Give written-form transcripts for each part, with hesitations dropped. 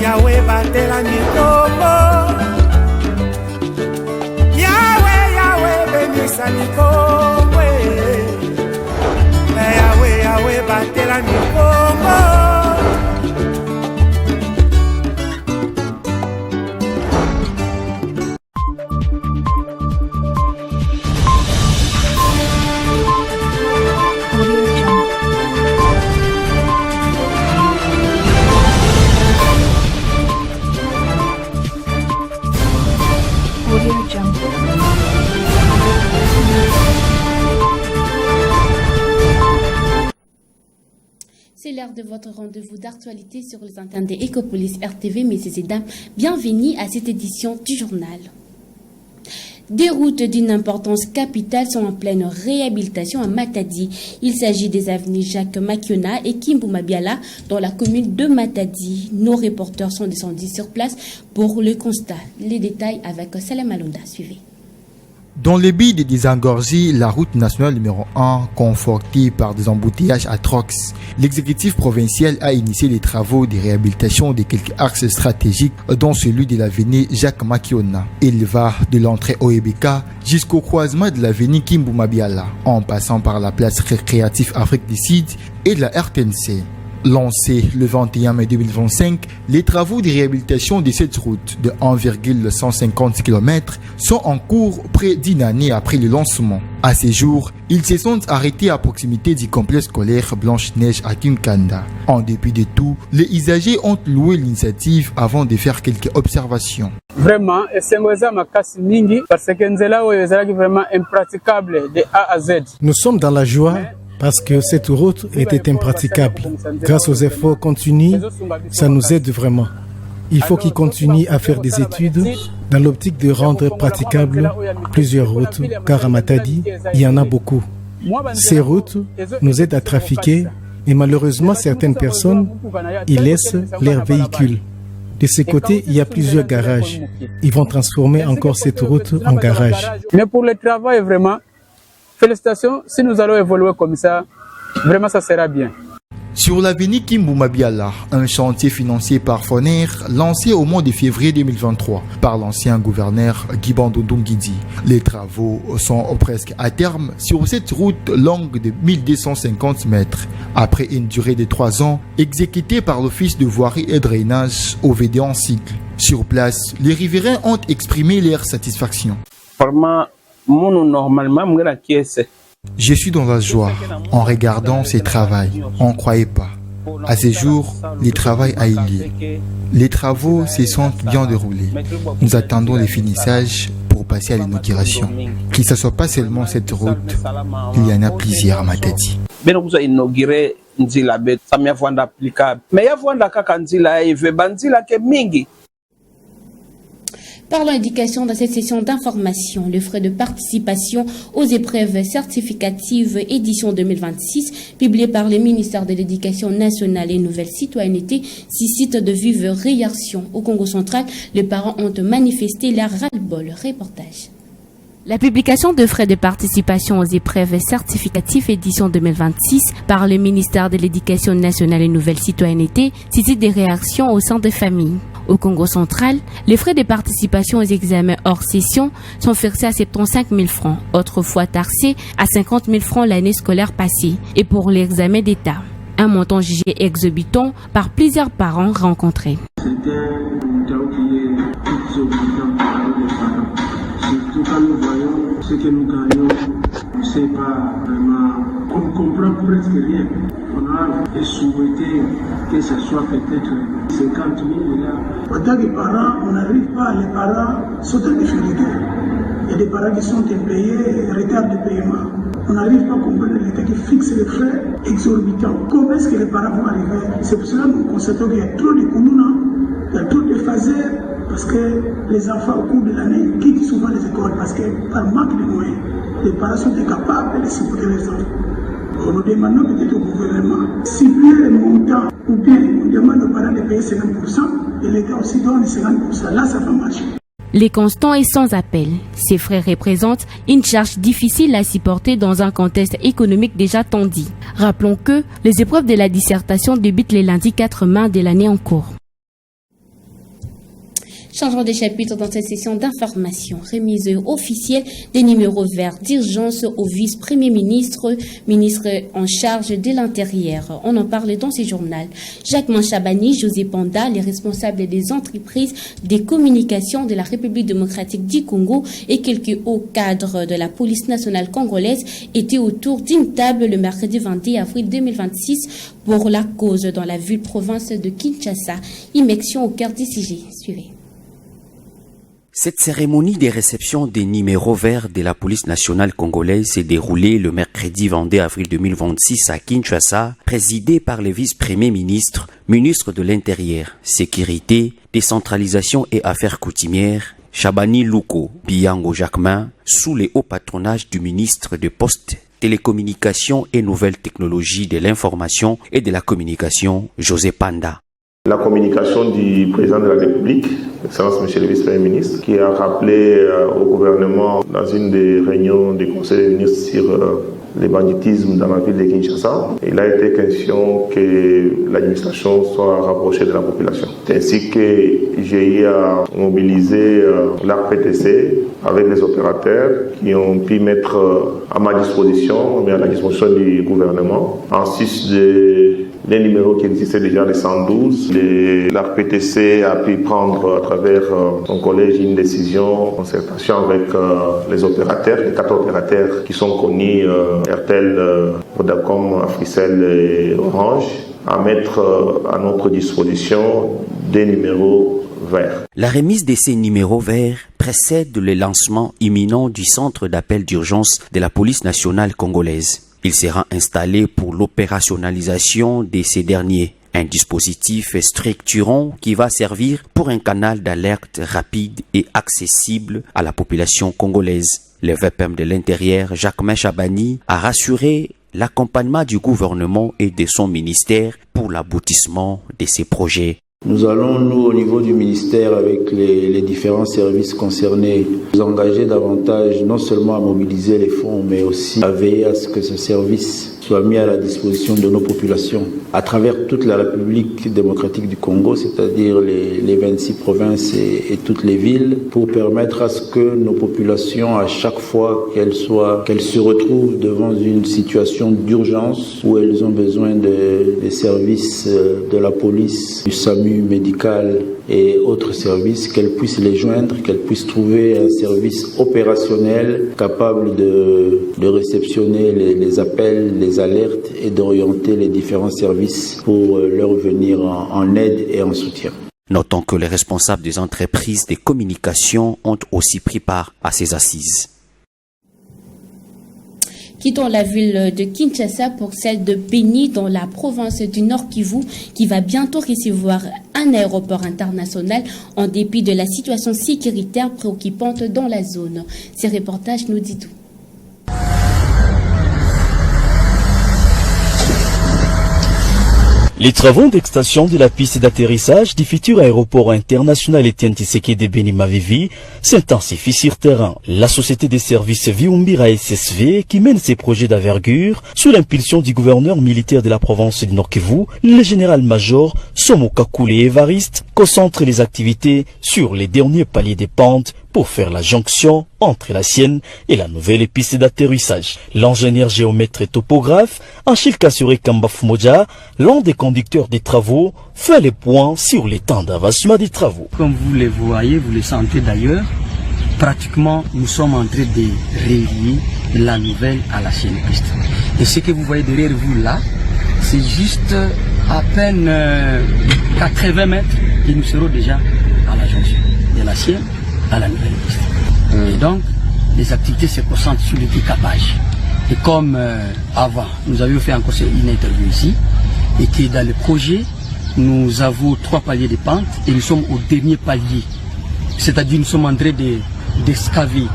Yahweh batela mikombo. Yahweh benisa mikombo. Yahweh batela mikombo. C'est l'heure de votre rendez-vous d'actualité sur les antennes de Ecopolis RTV. Messieurs et dames, bienvenue à cette édition du journal. Des routes d'une importance capitale sont en pleine réhabilitation à Matadi. Il s'agit des avenues Jacques Makiona et Kimbuma Biala dans la commune de Matadi. Nos reporters sont descendus sur place pour le constat. Les détails avec Salem Alonda. Suivez. Dans le but de désengorger la route nationale numéro 1, confortée par des embouteillages atroces, l'exécutif provincial a initié les travaux de réhabilitation de quelques axes stratégiques, dont celui de l'avenue Jacques Makiona. Il va de l'entrée Oebeka jusqu'au croisement de l'avenue Kimbuma Biala, en passant par la place récréative Afrique du Sud et de la RTNC. Lancés le 21 mai 2025, les travaux de réhabilitation de cette route de 1,150 km sont en cours près d'une année après le lancement. À ce jour, ils se sont arrêtés à proximité du complexe scolaire Blanche-Neige à Kinkanda. En dépit de tout, les usagers ont loué l'initiative avant de faire quelques observations. Vraiment, c'est parce que c'est vraiment impraticable de A à Z. Nous sommes dans la joie parce que cette route était impraticable. Grâce aux efforts continus, ça nous aide vraiment. Il faut qu'ils continuent à faire des études dans l'optique de rendre praticables plusieurs routes, car à Matadi, il y en a beaucoup. Ces routes nous aident à trafiquer et malheureusement, certaines personnes y laissent leurs véhicules. De ce côté, il y a plusieurs garages. Ils vont transformer encore cette route en garage. Mais pour le travail, vraiment, félicitations, si nous allons évoluer comme ça, vraiment ça sera bien. Sur l'avenue Kimbuma Biala, un chantier financé par Foner, lancé au mois de février 2023 par l'ancien gouverneur Gibando Dungidi. Les travaux sont presque à terme sur cette route longue de 1250 mètres. Après une durée de 3 ans, exécutée par l'Office de voirie et drainage OVD en cycle. Sur place, les riverains ont exprimé leur satisfaction. Vraiment, normalement, je suis dans la joie en regardant ces travaux. On ne croyait pas. À ce jour, le travail a eu lieu. Les travaux se sont bien déroulés. Nous attendons le finissage pour passer à l'inauguration. Que ce ne soit pas seulement cette route, il y en a plusieurs à Matadi. Parlons éducation dans cette session d'information. Le frais de participation aux épreuves certificatives édition 2026, publié par le ministère de l'Éducation nationale et Nouvelle Citoyenneté, suscite de vives réactions. Au Congo central, les parents ont manifesté leur ras-le-bol. Reportage. La publication de frais de participation aux épreuves certificatives édition 2026 par le ministère de l'Éducation nationale et Nouvelle Citoyenneté suscite des réactions au sein des familles. Au Congo central, les frais de participation aux examens hors session sont versés à 75 000 francs, autrefois taxés à 50 000 francs l'année scolaire passée, et pour l'examen d'État. Un montant jugé exorbitant par plusieurs parents rencontrés. C'était un montant qui est exorbitant par les parents. Surtout quand nous voyons ce que nous gagnons, on ne sait pas vraiment, on comprend presque rien. On a souhaité que ce soit peut-être 50 000 là. En tant que parents, on n'arrive pas, les parents sont en difficulté. Il y a des parents qui sont impayés, retard de paiement. On n'arrive pas à comprendre l'État qui fixe les frais exorbitants. Comment est-ce que les parents vont arriver? C'est pour cela que nous constatons qu'il y a trop de kounouna, il y a trop de phasers, parce que les enfants au cours de l'année quittent souvent les écoles parce que par manque de moyens, les parents sont incapables de supporter les enfants. Nous demandons peut-être au gouvernement, cibler les montants, ou bien on demande aux parents de payer 50% et l'État aussi donne les 50%. Là, ça va marcher. Les constants et sans appel. Ces frais représentent une charge difficile à supporter dans un contexte économique déjà tendu. Rappelons que les épreuves de la dissertation débutent les lundis 4 mai de l'année en cours. Changeons de chapitre dans cette session d'information. Remise officielle des numéros verts d'urgence au vice-premier ministre, ministre en charge de l'Intérieur. On en parle dans ce journal. Jacques Manchabani, José Panda, les responsables des entreprises des communications de la République démocratique du Congo et quelques hauts cadres de la police nationale congolaise étaient autour d'une table le mercredi 21 avril 2026 pour la cause dans la ville-province de Kinshasa. Immersion au cœur du sujet. Suivez. Cette cérémonie de réception des numéros verts de la police nationale congolaise s'est déroulée le mercredi 22 avril 2026 à Kinshasa, présidée par le vice-premier ministre, ministre de l'Intérieur, Sécurité, Décentralisation et Affaires coutumières, Chabani Louko Biango Jacquemin, sous les hauts patronages du ministre des Postes, Télécommunications et Nouvelles Technologies de l'Information et de la Communication, José Panda. La communication du président de la République, Excellence Monsieur le Vice-Premier ministre, qui a rappelé au gouvernement dans une des réunions du Conseil des ministres sur le banditisme dans la ville de Kinshasa, il a été question que l'administration soit rapprochée de la population. C'est ainsi que j'ai mobilisé l'ARPTC avec les opérateurs qui ont pu mettre à ma disposition, mais à la disposition du gouvernement, en sus les numéros qui existaient déjà, les 112. L'ARPTC a pu prendre à travers son collège une décision en concertation avec les opérateurs, les 4 opérateurs qui sont connus, RTL, Vodacom, Africell et Orange, à mettre à notre disposition des numéros verts. La remise de ces numéros verts précède le lancement imminent du centre d'appel d'urgence de la police nationale congolaise. Il sera installé pour l'opérationnalisation de ces derniers, un dispositif structurant qui va servir pour un canal d'alerte rapide et accessible à la population congolaise. Le VPM de l'Intérieur, Jacques Manchabani, a rassuré l'accompagnement du gouvernement et de son ministère pour l'aboutissement de ces projets. Nous allons, nous, au niveau du ministère, avec les différents services concernés, nous engager davantage, non seulement à mobiliser les fonds, mais aussi à veiller à ce que ce service soit mis à la disposition de nos populations à travers toute la République démocratique du Congo, c'est-à-dire les 26 provinces et toutes les villes, pour permettre à ce que nos populations, à chaque fois qu'elles se retrouvent devant une situation d'urgence où elles ont besoin des services de la police, du SAMU médical et autres services, qu'elles puissent les joindre, qu'elles puissent trouver un service opérationnel capable de réceptionner les appels, les alertes et d'orienter les différents services pour leur venir en aide et en soutien. Notons que les responsables des entreprises de communication ont aussi pris part à ces assises. Quittons la ville de Kinshasa pour celle de Beni dans la province du Nord Kivu qui va bientôt recevoir un aéroport international en dépit de la situation sécuritaire préoccupante dans la zone. Ce reportage nous dit tout. Les travaux d'extension de la piste d'atterrissage du futur aéroport international Etienne Tshisekedi de Beni-Mavivi s'intensifient sur terrain. La société des services Viumbira SSV, qui mène ses projets d'envergure, sous l'impulsion du gouverneur militaire de la province du Nord Kivu, le général-major Somoka Koulé Évariste, concentre les activités sur les derniers paliers des pentes pour faire la jonction entre la sienne et la nouvelle piste d'atterrissage. L'ingénieur géomètre et topographe Achille Kassure Kamba Fumoja, l'un des conducteurs des travaux, fait le point sur les temps d'avancement des travaux. Comme vous les voyez, vous les sentez d'ailleurs, pratiquement nous sommes en train de relier la nouvelle à la sienne piste. Et ce que vous voyez derrière vous là, c'est juste à peine 80 mètres et nous serons déjà à la jonction de la sienne à la nouvelle piste. Et donc, les activités se concentrent sur le décapage. Et comme avant, nous avions fait encore une interview ici, et que dans le projet, nous avons 3 paliers de pente et nous sommes au dernier palier. C'est-à-dire nous sommes en train d'excaver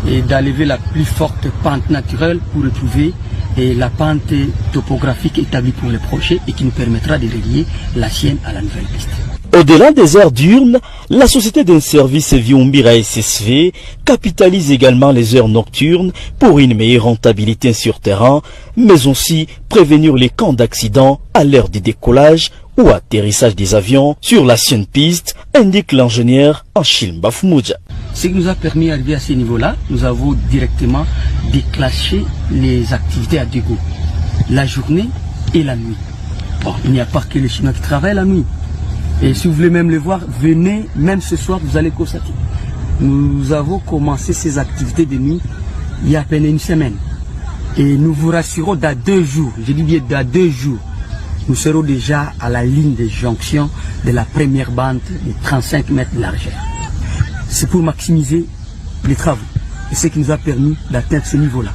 et d'enlever la plus forte pente naturelle pour retrouver la pente topographique établie pour le projet et qui nous permettra de relier la sienne à la nouvelle piste. Au-delà des heures diurnes, la société d'un service Viumbira SSV capitalise également les heures nocturnes pour une meilleure rentabilité sur terrain, mais aussi prévenir les camps d'accidents à l'heure du décollage ou atterrissage des avions sur l'ancienne piste, indique l'ingénieur Achille Bafoumoudja. Ce qui nous a permis d'arriver à ce niveau-là, nous avons directement déclenché les activités à dégo, la journée et la nuit. Bon, il n'y a pas que les Chinois qui travaillent la nuit. Et si vous voulez même les voir, venez, même ce soir, vous allez constater. Nous avons commencé ces activités de nuit il y a à peine une semaine. Et nous vous rassurons, dans 2 jours, je dis bien dans 2 jours, nous serons déjà à la ligne de jonction de la première bande de 35 mètres de largeur. C'est pour maximiser les travaux. Et ce qui nous a permis d'atteindre ce niveau-là.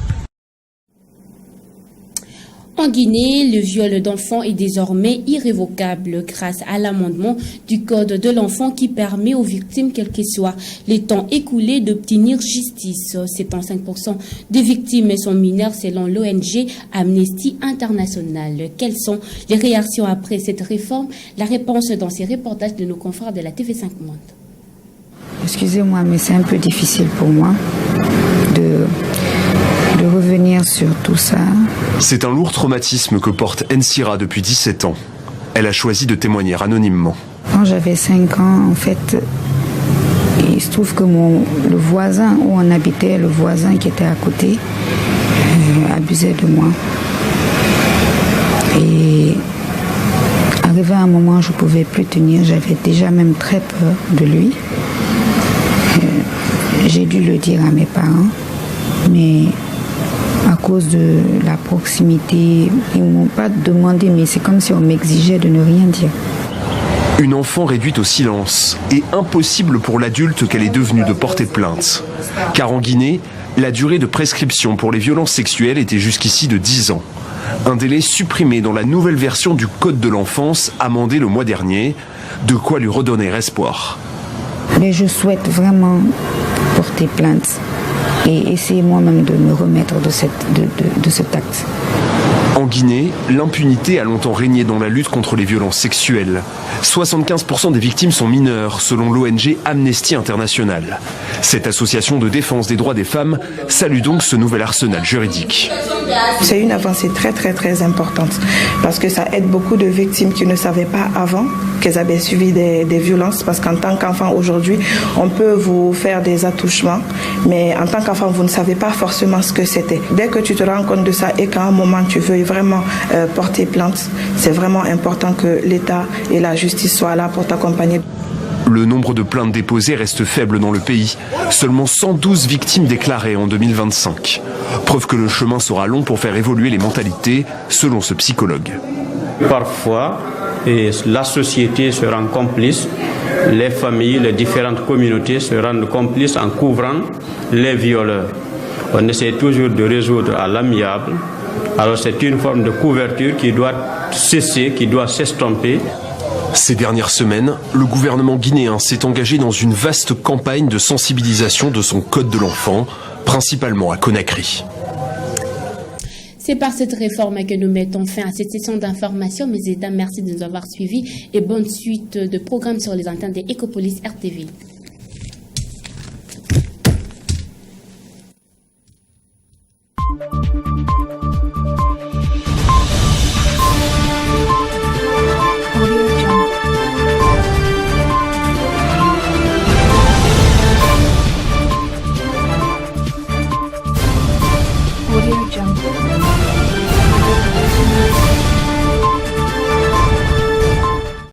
En Guinée, le viol d'enfants est désormais irrévocable grâce à l'amendement du Code de l'enfant qui permet aux victimes, quel que soit les temps écoulés, d'obtenir justice. 75% des victimes sont mineures selon l'ONG Amnesty International. Quelles sont les réactions après cette réforme? La réponse dans ces reportages de nos confrères de la TV5 Monde. Excusez-moi, mais c'est un peu difficile pour moi de revenir sur tout ça. C'est un lourd traumatisme que porte Ensira depuis 17 ans. Elle a choisi de témoigner anonymement. Quand j'avais 5 ans, en fait, il se trouve que le voisin où on habitait, le voisin qui était à côté, abusait de moi. Et arrivé à un moment où je ne pouvais plus tenir, j'avais déjà même très peur de lui. J'ai dû le dire à mes parents, mais à cause de la proximité, ils ne m'ont pas demandé, mais c'est comme si on m'exigeait de ne rien dire. Une enfant réduite au silence et impossible pour l'adulte qu'elle est devenue de porter plainte. Car en Guinée, la durée de prescription pour les violences sexuelles était jusqu'ici de 10 ans. Un délai supprimé dans la nouvelle version du Code de l'enfance, amendé le mois dernier, de quoi lui redonner espoir. Mais je souhaite vraiment porter plainte et essayer moi-même de me remettre de cet acte. En Guinée, l'impunité a longtemps régné dans la lutte contre les violences sexuelles. 75% des victimes sont mineures, selon l'ONG Amnesty International. Cette association de défense des droits des femmes salue donc ce nouvel arsenal juridique. C'est une avancée très très très importante parce que ça aide beaucoup de victimes qui ne savaient pas avant qu'elles avaient subi des violences, parce qu'en tant qu'enfant aujourd'hui, on peut vous faire des attouchements, mais en tant qu'enfant, vous ne savez pas forcément ce que c'était. Dès que tu te rends compte de ça et qu'à un moment tu veux vraiment porter plainte, c'est vraiment important que l'État et la justice soient là pour t'accompagner. Le nombre de plaintes déposées reste faible dans le pays. Seulement 112 victimes déclarées en 2025. Preuve que le chemin sera long pour faire évoluer les mentalités, selon ce psychologue. Parfois, la société se rend complice, les familles, les différentes communautés se rendent complices en couvrant les violeurs. On essaie toujours de résoudre à l'amiable. Alors c'est une forme de couverture qui doit cesser, qui doit s'estomper. Ces dernières semaines, le gouvernement guinéen s'est engagé dans une vaste campagne de sensibilisation de son Code de l'enfant, principalement à Conakry. C'est par cette réforme que nous mettons fin à cette session d'information. Mesdames, merci de nous avoir suivis et bonne suite de programmes sur les antennes de Ecopolis RTV.